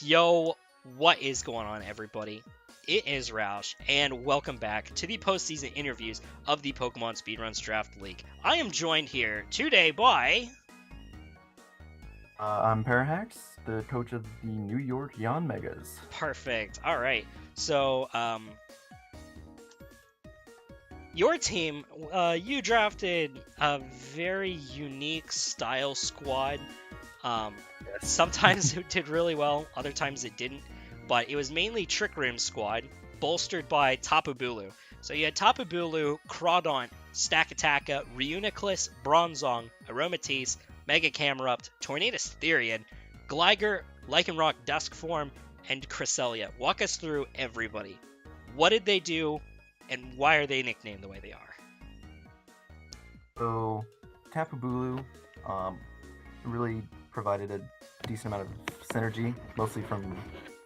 Yo, what is going on, everybody? It is Roush, and welcome back to the postseason interviews of the Pokemon Speedruns Draft League. I am joined here today by... I'm Parahax, the coach of the New York Yanmegas. Perfect. All right. So, your team, you drafted a very unique style squad. Sometimes it did really well, other times it didn't. But it was mainly Trick Room squad, bolstered by Tapu Bulu. So you had Tapu Bulu, Crawdaunt, Stakataka, Reuniclus, Bronzong, Aromatisse, Mega Camerupt, Tornadus Therian, Gligar, Lycanroc Dusk Form, and Cresselia. Walk us through everybody. What did they do, and why are they nicknamed the way they are? So, Tapu Bulu really provided a decent amount of synergy, mostly from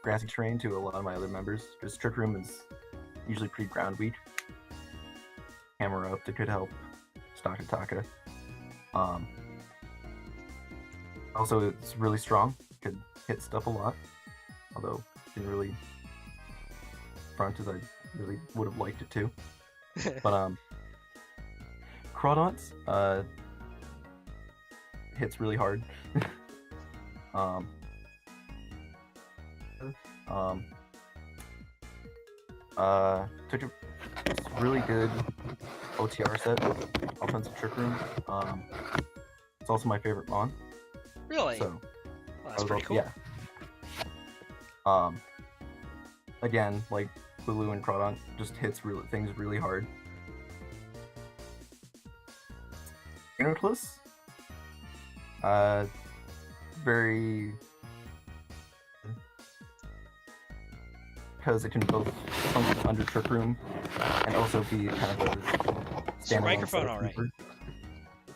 grassy terrain to a lot of my other members, because Trick Room is usually pretty ground weak. Hammer Up, it could help Stakataka. Also, it's really strong, could hit stuff a lot, although didn't really front as I really would have liked it to. But Crawdaunt hits really hard. Took a really good OTR set, offensive Trick Room. It's also my favorite Mon. Really? So Well, that's pretty cool. Yeah. Again, like Bulu and Crawdaunt, just hits things really hard. Reuniclus, very, because it can both function under Trick Room and also be kind of a standalone. Is your microphone all right?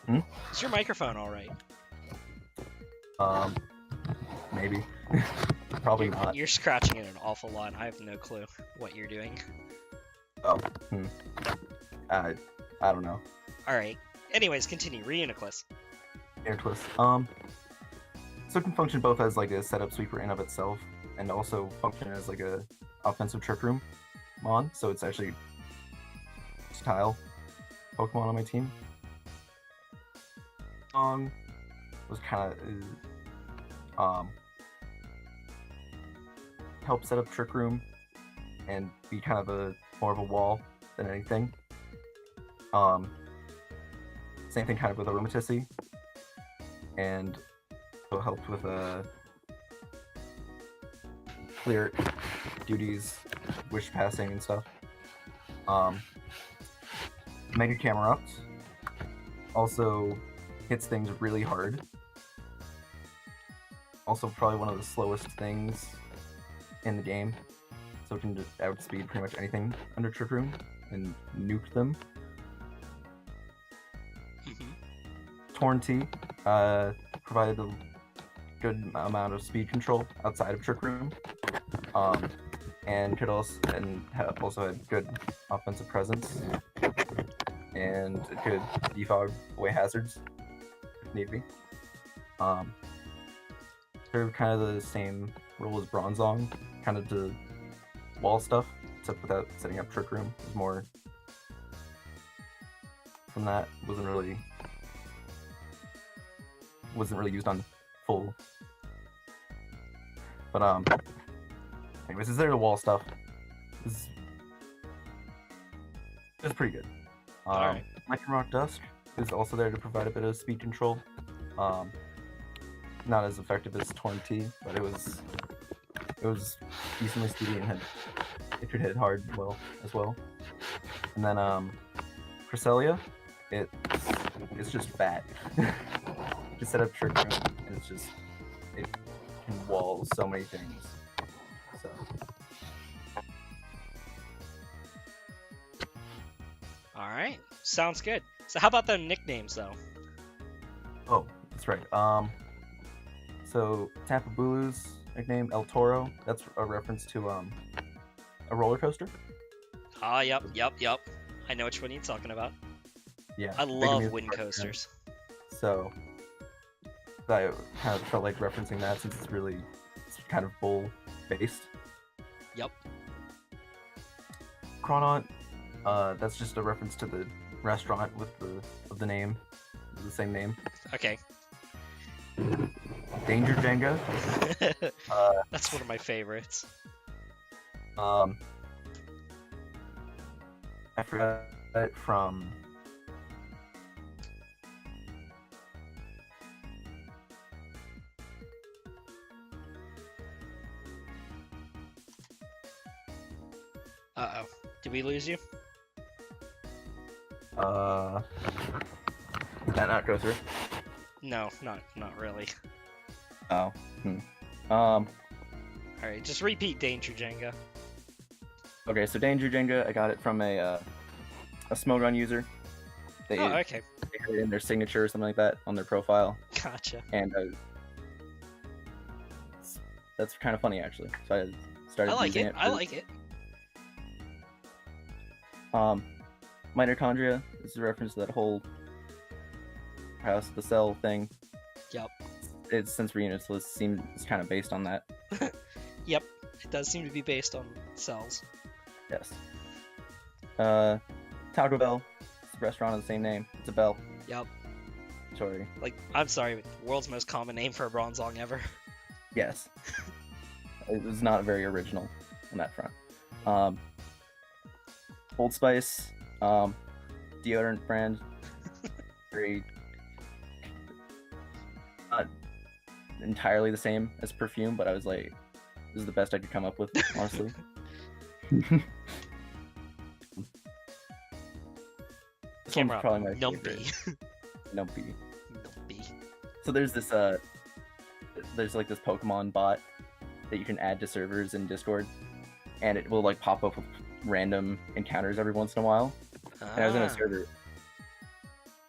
Hmm? Is your microphone all right? Maybe. Probably not. You're scratching it an awful lot. I have no clue what you're doing. Oh, I don't know. All right. Anyways, continue. Reuniclus. Reuniclus. So it can function both as like a setup sweeper in of itself, and also function as like a offensive Trick Room Mon. So it's actually style Pokemon on my team. Was kind of help set up Trick Room and be kind of more of a wall than anything. Same thing kind of with Aromatisse, and so helped with clear duties, wish passing and stuff. Mega Camerupt also hits things really hard. Also probably one of the slowest things in the game, so it can just outspeed pretty much anything under Trick Room and nuke them. Tornty provided a good amount of speed control outside of Trick Room, and could also had good offensive presence, and it could defog away hazards if need be. Served kind of the same role as Bronzong, kind of to wall stuff, except without setting up Trick Room. It was more from that. Wasn't really used on full. But anyways, is there the wall stuff? It's pretty good. Alright. Lycanroc Dusk is also there to provide a bit of speed control. Not as effective as Tornty, but it was decently speedy and it could hit hard as well. And then Cresselia, it's just fat. You set up Trick Room, and it can wall so many things. So All right. Sounds good. So how about the nicknames, though? oh, that's right. So Tapu Bulu's nickname El Toro. That's a reference to a roller coaster. Ah, yep. I know which one you're talking about. Yeah. I love wind coasters. So I kind of felt like referencing that since it's kind of bull based. Yep. Cronont, that's just a reference to the restaurant with the name, the same name. Okay. Danger Jenga. That's one of my favorites. I forgot it from. Uh-oh. Did we lose you? Did that not go through? No, not really. Oh. Alright, just repeat Danger Jenga. Okay, so Danger Jenga, I got it from a Smogon user. They Okay. had it in their signature or something like that on their profile, Gotcha. and that's kind of funny actually. So I started using it. I like it. Mitochondria is a reference to that whole House of the Cell thing. Yep. It's since Reunitless seems it's kind of based on that. Yep. It does seem to be based on cells. Yes. Taco Bell. It's a restaurant of the same name. It's a bell. Yep. Sorry. Like, I'm sorry, but world's most common name for a bronzong ever. Yes. It was not very original on that front. Old Spice, deodorant brand. Very not entirely the same as perfume, but I was like, this is the best I could come up with, honestly. This one's probably my favorite. Numpy. So there's this there's like this Pokemon bot that you can add to servers in Discord, and it will like pop up with random encounters every once in a while. And I was in a server,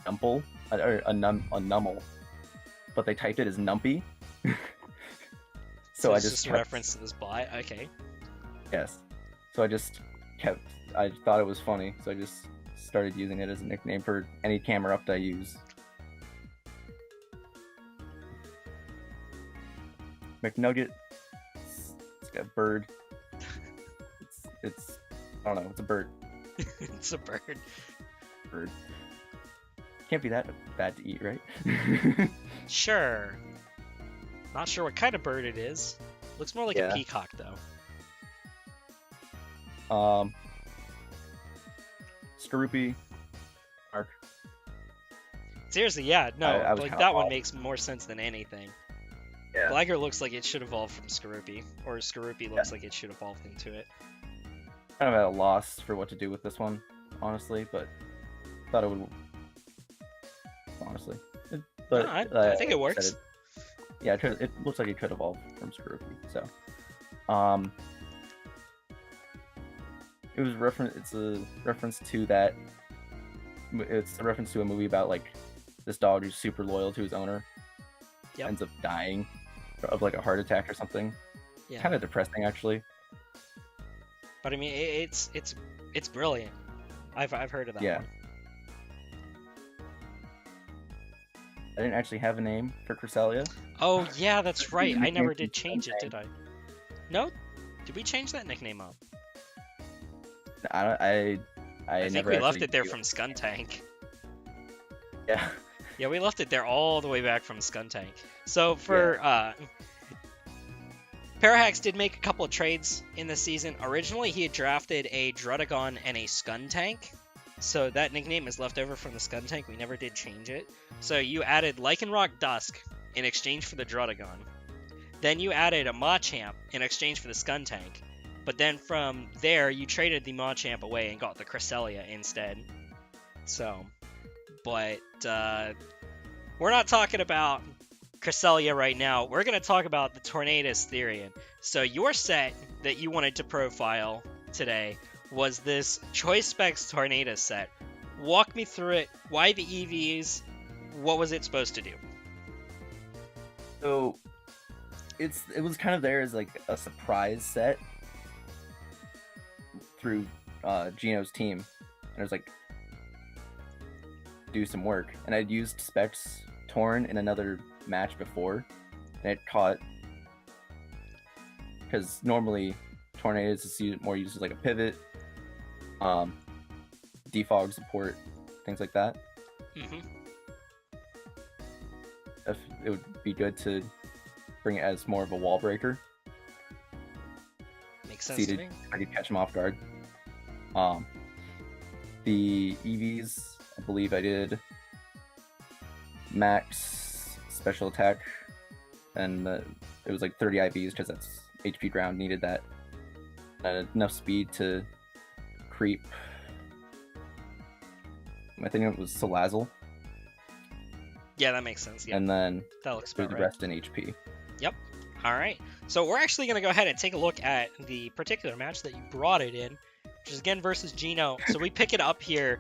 Numple, or a Nummel, but they typed it as Numpy. So I it's just a reference to this bot. Okay. Yes. So I just kept. I thought it was funny, so I just started using it as a nickname for any camera up that I use. McNugget. It's got a bird. It's I don't know. It's a bird. It's a bird. Bird. Can't be that bad to eat, right? Sure. Not sure what kind of bird it is. Looks more like a peacock, though. Skorupi. Mark. Seriously, yeah, no, like that one off. makes more sense than anything. Yeah. Blagger looks like it should evolve from Skorupi, or Skorupi looks like it should evolve into it. Kind of at a loss for what to do with this one, honestly, but thought it would. Honestly, but No, I think it works. Yeah, it looks like it could evolve from Skorupi. So, it was reference. It's a reference to that. It's a reference to a movie about like this dog who's super loyal to his owner. Yep. Ends up dying of like a heart attack or something. Yeah. Kind of depressing, actually. But I mean, it's brilliant. I've heard of that one. I didn't actually have a name for Cresselia. Oh yeah, that's right. I never did change it, did I? No? Did we change that nickname up? I think we left it there from Skuntank. Yeah. Yeah, we left it there all the way back from Skuntank. So for Parahax did make a couple of trades in this season. Originally, he had drafted a Drudagon and a Skuntank. So that nickname is left over from the Skuntank. We never did change it. So you added Lycanroc Dusk in exchange for the Drudagon. Then you added a Machamp in exchange for the Skuntank. But then from there, you traded the Machamp away and got the Cresselia instead. So, but we're not talking about Cresselia right now. We're going to talk about the Tornadus Therian. So your set that you wanted to profile today was this Choice Specs Tornadus set. Walk me through it. Why the EVs? What was it supposed to do? So it was kind of there as like a surprise set through Geno's team, and it was like do some work. And I'd used Specs Torn in another match before, and it caught because normally Tornadoes is more used as like a pivot, defog support, things like that. If it would be good to bring it as more of a wall breaker. Makes sense to me. I could catch him off guard. The EVs, I believe I did max special attack, and it was like 30 IVs because that's HP ground, needed that. Enough speed to creep. I think it was Salazzle. Yeah, that makes sense. Yeah. And then that looks the about rest in HP. Yep. All right. So we're actually going to go ahead and take a look at the particular match that you brought it in, which is again versus Geno. So we pick it up here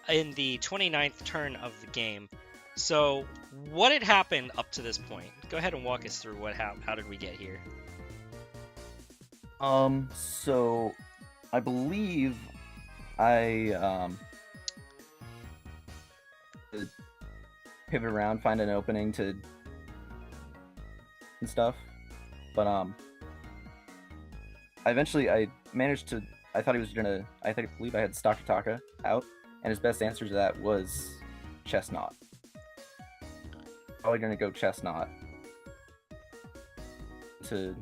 in the 29th turn of the game. So what had happened up to this point? Go ahead and walk us through how did we get here? So I believe I pivot around, find an opening to and stuff, but I managed to. I thought he was gonna. I believe I had Stakataka out, and his best answer to that was Chestnut. Probably gonna go Chestnut to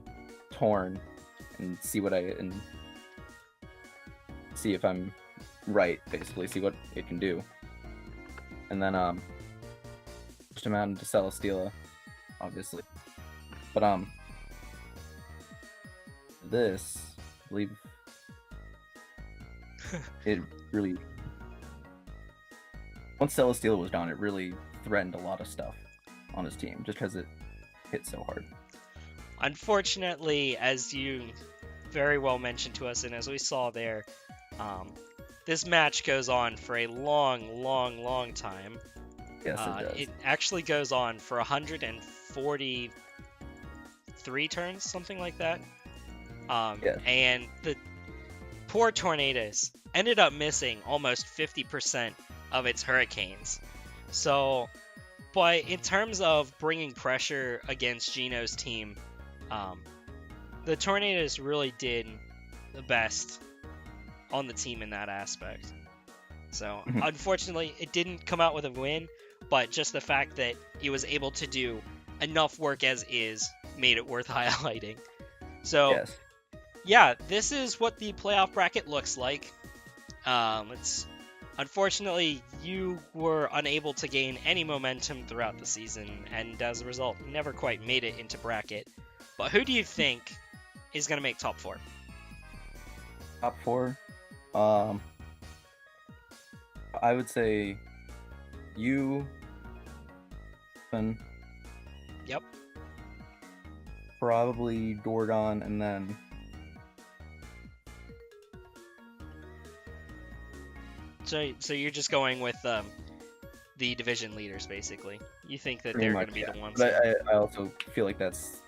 Torn and see if I'm right. Basically, see what it can do, and then pushed him out into Celesteela, obviously. But this, I believe, it really, once Celesteela was gone, it really threatened a lot of stuff on his team, just because it hit so hard. Unfortunately, as you very well mentioned to us, and as we saw there, this match goes on for a long time. Yes, it does. It actually goes on for 143 turns, something like that. Yes. And the poor Tornadoes ended up missing almost 50% of its hurricanes. So, but in terms of bringing pressure against Geno's team, the Tornadoes really did the best on the team in that aspect. So, unfortunately, it didn't come out with a win, but just the fact that he was able to do enough work as is made it worth highlighting. So, yes. Yeah, this is what the playoff bracket looks like. Unfortunately, you were unable to gain any momentum throughout the season, and as a result, never quite made it into bracket. But who do you think is going to make top 4? Top 4? I would say you. Yep. Probably Gorgon, and then So you're just going with the division leaders, basically. You think that they're going to be the ones. But I also feel like it's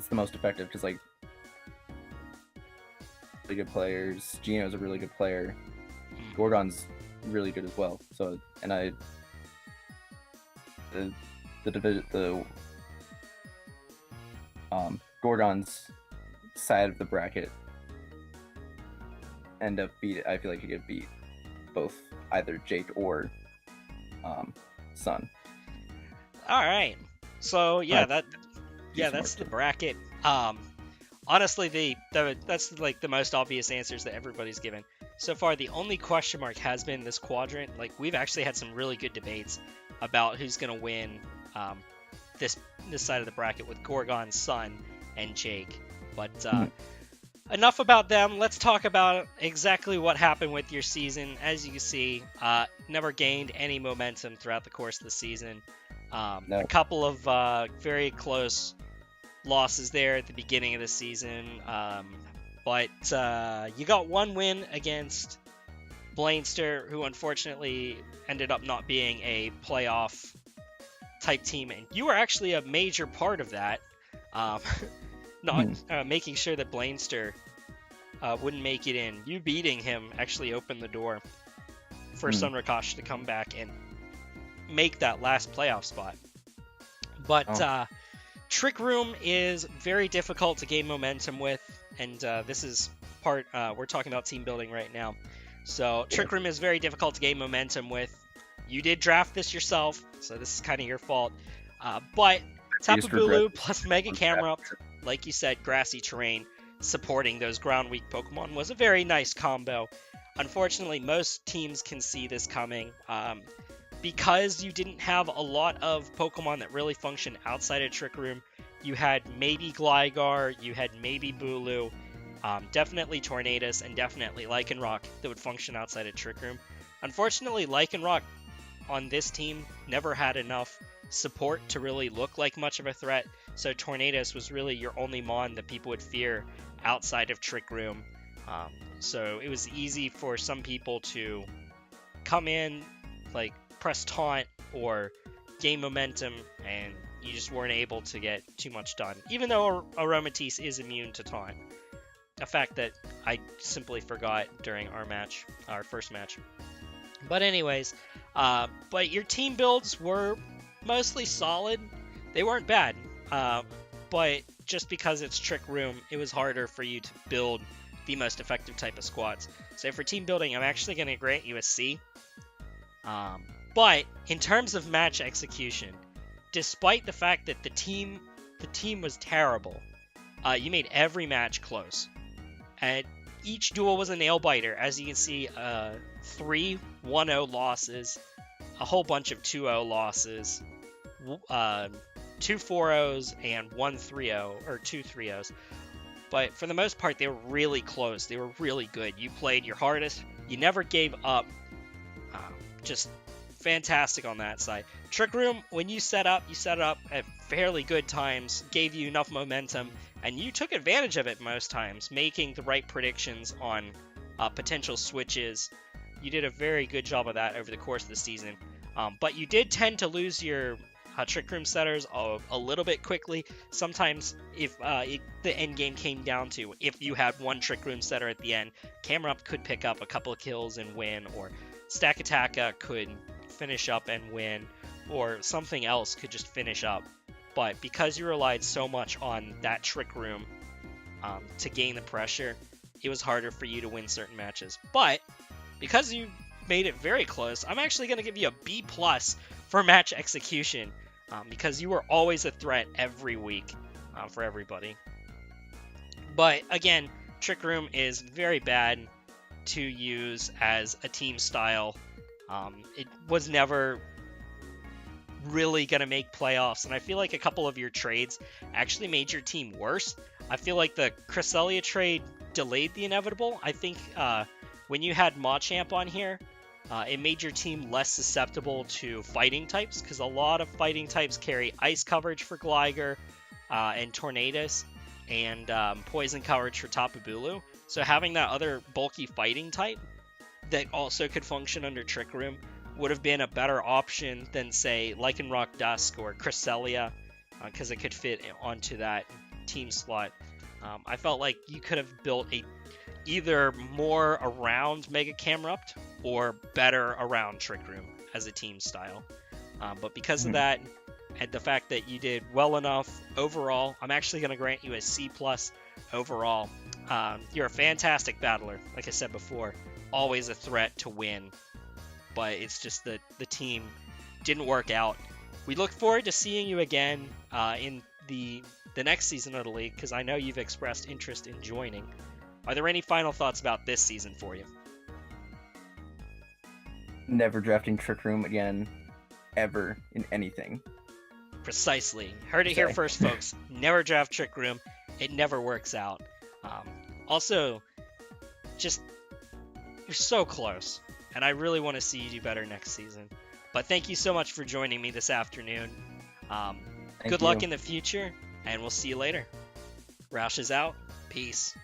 the most effective because like really good players. Geno's a really good player. Gorgon's really good as well. So the Gorgon's side of the bracket end up I feel like he could beat both either Jake or Sun. All right. So yeah, that's the bracket. Honestly, that's like the most obvious answers that everybody's given. So far, the only question mark has been this quadrant. Like, we've actually had some really good debates about who's going to win this side of the bracket with Gorgon, Sun, and Jake. But enough about them. Let's talk about exactly what happened with your season. As you can see, never gained any momentum throughout the course of the season. No. A couple of very close losses there at the beginning of the season. But you got one win against Blainster, who unfortunately ended up not being a playoff type team. And you were actually a major part of that. Making sure that Blainster wouldn't make it in. You beating him actually opened the door for Sunrakash to come back and make that last playoff spot. But Trick Room is very difficult to gain momentum with, and this is part, we're talking about team building right now. So Trick Room is very difficult to gain momentum with. You did draft this yourself, so this is kind of your fault. But Tapu Bulu plus Mega Camerupt, like you said, grassy terrain, supporting those ground weak Pokemon was a very nice combo. Unfortunately, most teams can see this coming. Because you didn't have a lot of Pokemon that really function outside of Trick Room, you had maybe Gligar, you had maybe Bulu, definitely Tornadus, and definitely Lycanroc that would function outside of Trick Room. Unfortunately, Lycanroc on this team never had enough support to really look like much of a threat, so Tornadus was really your only Mon that people would fear outside of Trick Room. So it was easy for some people to come in, like, press taunt or gain momentum, and you just weren't able to get too much done, even though Aromatisse is immune to taunt, a fact that I simply forgot during our first match. But anyways, but your team builds were mostly solid. They weren't bad, but just because it's Trick Room, it was harder for you to build the most effective type of squads. So for team building, I'm actually going to grant you a C. But in terms of match execution, despite the fact that the team was terrible, you made every match close. And each duel was a nail biter. As you can see, 3 1-0 losses, a whole bunch of 2-0 losses, 2 4-0s, and 1 3-0, or 2 3-0s. But for the most part, they were really close. They were really good. You played your hardest. You never gave up. Just fantastic on that side. Trick Room, when you set up at fairly good times, gave you enough momentum, and you took advantage of it most times, making the right predictions on potential switches. You did a very good job of that over the course of the season. But you did tend to lose your Trick Room setters a little bit quickly. Sometimes if the end game came down to if you had one Trick Room setter at the end, Camerupt could pick up a couple of kills and win, or Stakataka could finish up and win, or something else could just finish up. But because you relied so much on that Trick Room to gain the pressure, it was harder for you to win certain matches. But because you made it very close, I'm actually going to give you a B+ for match execution, because you were always a threat every week for everybody. But again, Trick Room is very bad to use as a team style. It was never really going to make playoffs, and I feel like a couple of your trades actually made your team worse. I feel like the Cresselia trade delayed the inevitable. I think when you had Machamp on here, it made your team less susceptible to fighting types, because a lot of fighting types carry ice coverage for Gligar and Tornadus, and poison coverage for Tapu Bulu. So having that other bulky fighting type that also could function under Trick Room would have been a better option than, say, Lycanroc Dusk or Cresselia, because it could fit onto that team slot. I felt like you could have built either more around Mega Camerupt or better around Trick Room as a team style. But because of that, and the fact that you did well enough overall, I'm actually going to grant you a C+ overall. You're a fantastic battler, like I said before, always a threat to win, but it's just that the team didn't work out. We look forward to seeing you again in the next season of the league, because I know you've expressed interest in joining. Are there any final thoughts about this season for you? Never drafting Trick Room again, ever, in anything. Precisely. Heard it here first, folks. Never draft Trick Room. It never works out. Also, just, you're so close, and I really want to see you do better next season. But thank you so much for joining me this afternoon. Good luck in the future, and we'll see you later. Roush is out. Peace.